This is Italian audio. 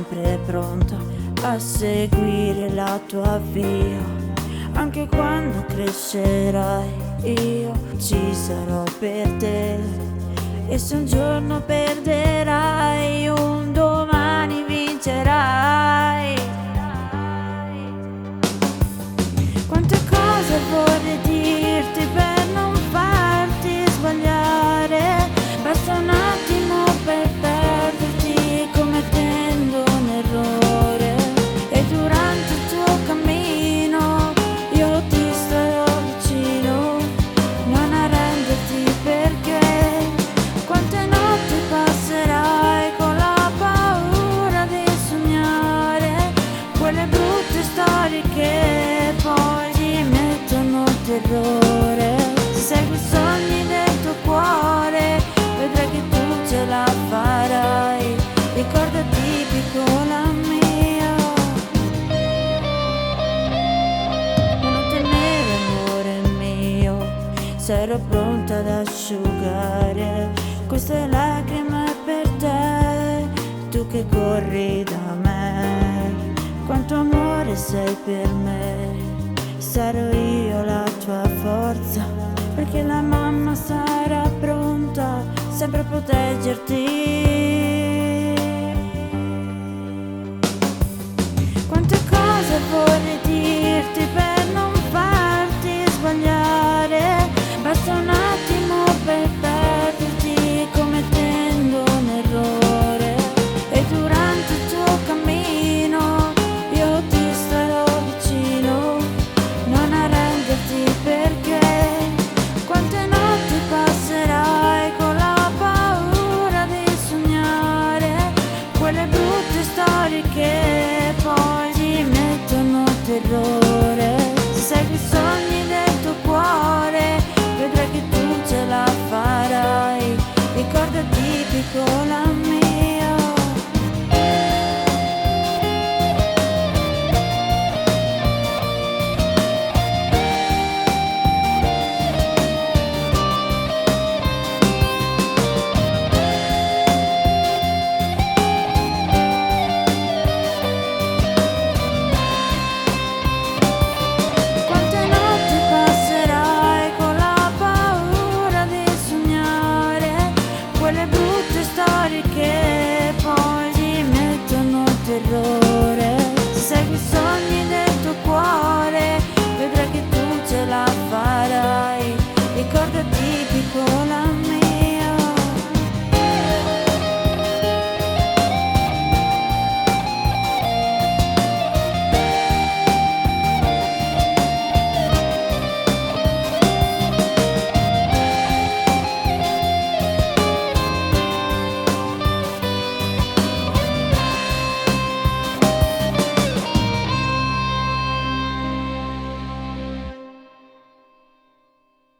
sempre pronto a seguire la tua via. Anche quando crescerai io ci sarò per te, e se un giorno perderai, un domani vincerai. Quante cose vorrei dirti per non farti sbagliare, basta un attimo per perderti commettendo un errore, e durante il tuo cammino io ti starò vicino. Non arrenderti, perché quante notti passerai con la paura di sognare quelle brutte storie che poi ti mettono terrore. Se segui i sogni del tuo cuore vedrai che tu ce la farai. Ricordati, piccola mia, non temere amore mio, sarò pronta ad asciugare queste lacrime per te, tu che corri da me. Quanto amore sei per me, sarò io la tua forza, perché la mamma sarà pronta sempre a proteggerti. Quante cose vorrei dirti per non farti sbagliare, basta un attimo per perderti commettendo un errore, e durante il tuo cammino io ti starò vicino. Non arrenderti, perché quante notti passerai con la paura di sognare quelle brutte storie che poi ti mettono terrore. Se segui i sogni del tuo cuore vedrai che tu ce la farai. Ricordati, piccola